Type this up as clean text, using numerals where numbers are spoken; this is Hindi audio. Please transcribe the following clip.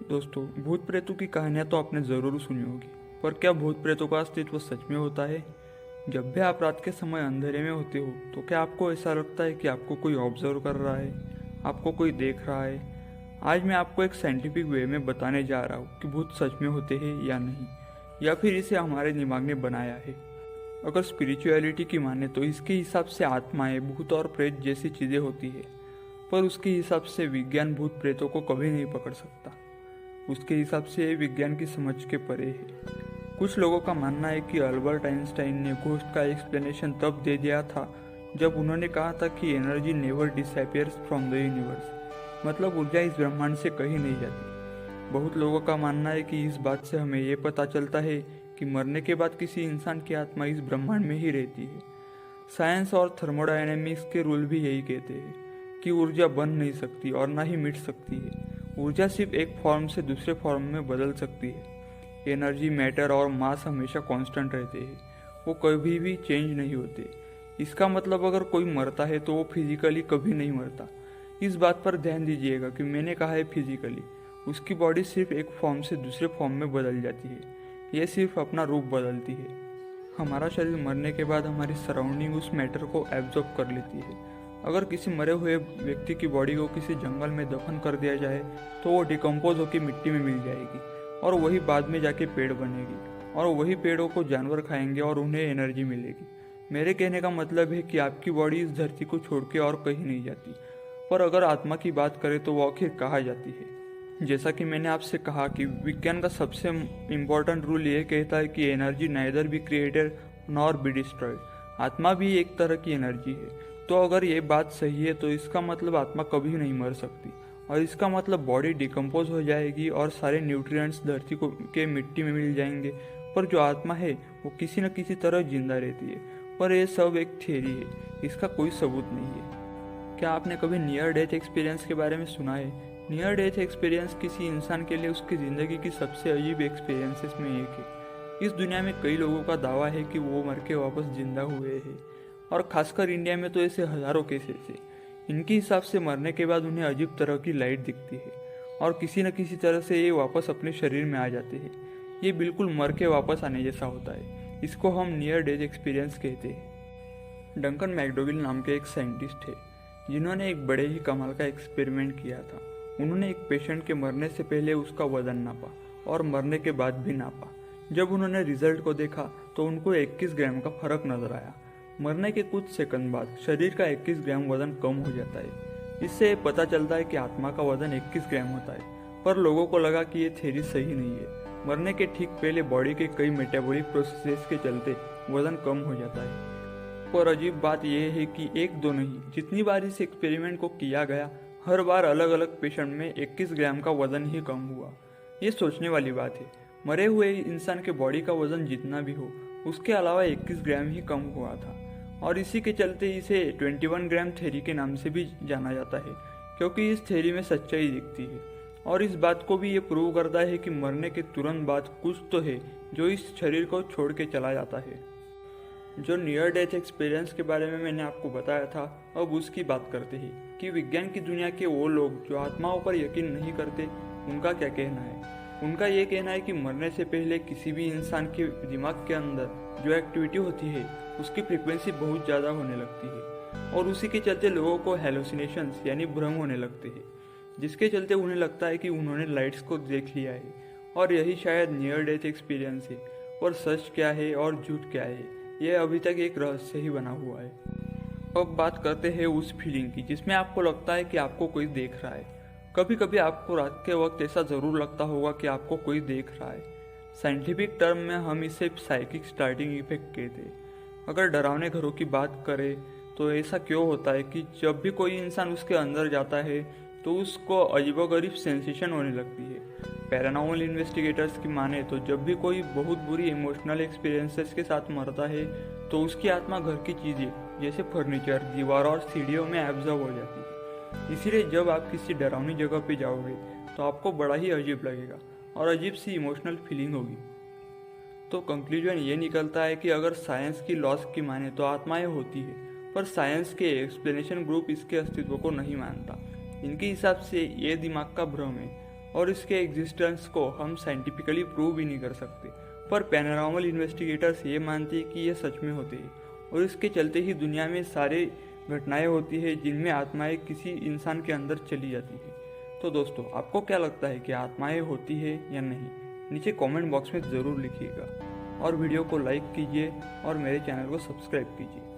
दोस्तों, भूत प्रेतों की कहानियां तो आपने ज़रूर सुनी होगी, पर क्या भूत प्रेतों का अस्तित्व सच में होता है? जब भी आप रात के समय अंधेरे में होते हो, तो क्या आपको ऐसा लगता है कि आपको कोई ऑब्जर्व कर रहा है, आपको कोई देख रहा है? आज मैं आपको एक साइंटिफिक वे में बताने जा रहा हूँ कि भूत सच में होते हैं या नहीं, या फिर इसे हमारे दिमाग ने बनाया है। अगर स्पिरिचुअलिटी की माने तो इसके हिसाब से आत्माएं, भूत और प्रेत जैसी चीज़ें होती है, पर उसके हिसाब से विज्ञान भूत प्रेतों को कभी नहीं पकड़ सकता। उसके हिसाब से ये विज्ञान की समझ के परे है। कुछ लोगों का मानना है कि अल्बर्ट आइंस्टाइन ने घोस्ट का एक्सप्लेनेशन तब दे दिया था जब उन्होंने कहा था कि energy never disappears from the universe, मतलब ऊर्जा इस ब्रह्मांड से कहीं नहीं जाती। बहुत लोगों का मानना है कि इस बात से हमें ये पता चलता है कि मरने के बाद किसी इंसान की आत्मा इस ब्रह्मांड में ही रहती है। साइंस और थर्मोडायनेमिक्स के रूल भी यही कहते हैं कि ऊर्जा बन नहीं सकती और ना ही मिट सकती है। ऊर्जा सिर्फ एक फॉर्म से दूसरे फॉर्म में बदल सकती है। एनर्जी, मैटर और मास हमेशा कांस्टेंट रहते हैं, वो कभी भी चेंज नहीं होते। इसका मतलब अगर कोई मरता है तो वो फिजिकली कभी नहीं मरता। इस बात पर ध्यान दीजिएगा कि मैंने कहा है फिजिकली। उसकी बॉडी सिर्फ एक फॉर्म से दूसरे फॉर्म में बदल जाती है, यह सिर्फ अपना रूप बदलती है। हमारा शरीर मरने के बाद हमारी सराउंडिंग उस मैटर को एब्जॉर्ब कर लेती है। अगर किसी मरे हुए व्यक्ति की बॉडी को किसी जंगल में दफन कर दिया जाए तो वो डिकम्पोज होकर मिट्टी में मिल जाएगी और वही बाद में जाके पेड़ बनेगी और वही पेड़ों को जानवर खाएंगे और उन्हें एनर्जी मिलेगी। मेरे कहने का मतलब है कि आपकी बॉडी इस धरती को छोड़ के और कहीं नहीं जाती, पर अगर आत्मा की बात करें तो वो आखिर कहाँ जाती है? जैसा कि मैंने आपसे कहा कि विज्ञान का सबसे इम्पोर्टेंट रूल ये कहता है कि energy neither be created nor be destroyed. आत्मा भी एक तरह की एनर्जी है। तो अगर ये बात सही है तो इसका मतलब आत्मा कभी नहीं मर सकती, और इसका मतलब बॉडी डिकम्पोज हो जाएगी और सारे न्यूट्रिएंट्स धरती को के मिट्टी में मिल जाएंगे, पर जो आत्मा है वो किसी न किसी तरह जिंदा रहती है। पर यह सब एक थियरी है, इसका कोई सबूत नहीं है। क्या आपने कभी नियर डेथ एक्सपीरियंस के बारे में सुना है? नियर डेथ एक्सपीरियंस किसी इंसान के लिए उसकी ज़िंदगी की सबसे अजीब एक्सपीरियंसेस में एक है। इस दुनिया में कई लोगों का दावा है कि वो मर के वापस जिंदा हुए हैं, और खासकर इंडिया में तो ऐसे हजारों केसेस है। इनके हिसाब से मरने के बाद उन्हें अजीब तरह की लाइट दिखती है और किसी न किसी तरह से ये वापस अपने शरीर में आ जाते हैं। ये बिल्कुल मर के वापस आने जैसा होता है। इसको हम नियर डेथ एक्सपीरियंस कहते हैं। डंकन मैकडोगिल नाम के एक साइंटिस्ट थे जिन्होंने एक बड़े ही कमाल का एक्सपेरिमेंट किया था। उन्होंने एक पेशेंट के मरने से पहले उसका वजन नापा और मरने के बाद भी नापा। जब उन्होंने रिजल्ट को देखा तो उनको 21 ग्राम का फर्क नजर आया। मरने के कुछ सेकंड बाद शरीर का 21 ग्राम वजन कम हो जाता है। इससे पता चलता है कि आत्मा का वजन 21 ग्राम होता है, पर लोगों को लगा कि ये थ्योरी सही नहीं है। मरने के ठीक पहले बॉडी के कई मेटाबॉलिक प्रोसेसेस के चलते वजन कम हो जाता है। पर अजीब बात यह है कि एक दो नहीं, जितनी बार इस एक्सपेरिमेंट को किया गया, हर बार अलग अलग पेशेंट में 21 ग्राम का वजन ही कम हुआ। ये सोचने वाली बात है। मरे हुए इंसान के बॉडी का वजन जितना भी हो, उसके अलावा 21 ग्राम ही कम हुआ था, और इसी के चलते इसे 21 ग्राम थ्योरी के नाम से भी जाना जाता है, क्योंकि इस थ्योरी में सच्चाई दिखती है। और इस बात को भी ये प्रूव करता है कि मरने के तुरंत बाद कुछ तो है जो इस शरीर को छोड़ के चला जाता है। जो नियर डेथ एक्सपीरियंस के बारे में मैंने आपको बताया था, अब उसकी बात करते हैं कि विज्ञान की दुनिया के वो लोग जो आत्माओं पर यकीन नहीं करते, उनका क्या कहना है। उनका ये कहना है कि मरने से पहले किसी भी इंसान के दिमाग के अंदर जो एक्टिविटी होती है उसकी फ्रीक्वेंसी बहुत ज़्यादा होने लगती है, और उसी के चलते लोगों को हेलुसिनेशंस यानी भ्रम होने लगते हैं, जिसके चलते उन्हें लगता है कि उन्होंने लाइट्स को देख लिया है। और यही शायद नियर डेथ एक्सपीरियंस है। और सच क्या है और झूठ क्या है, यह अभी तक एक रहस्य ही बना हुआ है। अब बात करते हैं उस फीलिंग की जिसमें आपको लगता है कि आपको कोई देख रहा है। कभी कभी आपको रात के वक्त ऐसा ज़रूर लगता होगा कि आपको कोई देख रहा है। साइंटिफिक टर्म में हम इसे साइकिक स्टार्टिंग इफेक्ट कहते हैं। अगर डरावने घरों की बात करें तो ऐसा क्यों होता है कि जब भी कोई इंसान उसके अंदर जाता है तो उसको अजीबोगरीब सेंसेशन होने लगती है। पैरानॉर्मल इन्वेस्टिगेटर्स की माने तो जब भी कोई बहुत बुरी इमोशनल एक्सपीरियंसेस के साथ मरता है तो उसकी आत्मा घर की चीज़ें जैसे फर्नीचर, दीवार और सीढ़ियों में एब्जॉर्ब हो जाती है। इसीलिए जब आप किसी डरावनी जगह पे जाओगे तो आपको बड़ा ही अजीब लगेगा और अजीब सी इमोशनल फीलिंग होगी। तो कंक्लूजन ये निकलता है कि अगर साइंस की लॉस की माने तो आत्माएं होती है, पर साइंस के एक्सप्लेनेशन ग्रुप इसके अस्तित्व को नहीं मानता। इनके हिसाब से ये दिमाग का भ्रम है। और इसके एग्जिस्टेंस को हम साइंटिफिकली प्रूव भी नहीं कर सकते, पर पैरानॉर्मल इन्वेस्टिगेटर्स ये मानते हैं कि ये सच में होते हैं और इसके चलते ही दुनिया में सारे घटनाएं होती है जिनमें आत्माएं किसी इंसान के अंदर चली जाती है। तो दोस्तों, आपको क्या लगता है कि आत्माएं होती है या नहीं? नीचे कमेंट बॉक्स में ज़रूर लिखिएगा और वीडियो को लाइक कीजिए और मेरे चैनल को सब्सक्राइब कीजिए।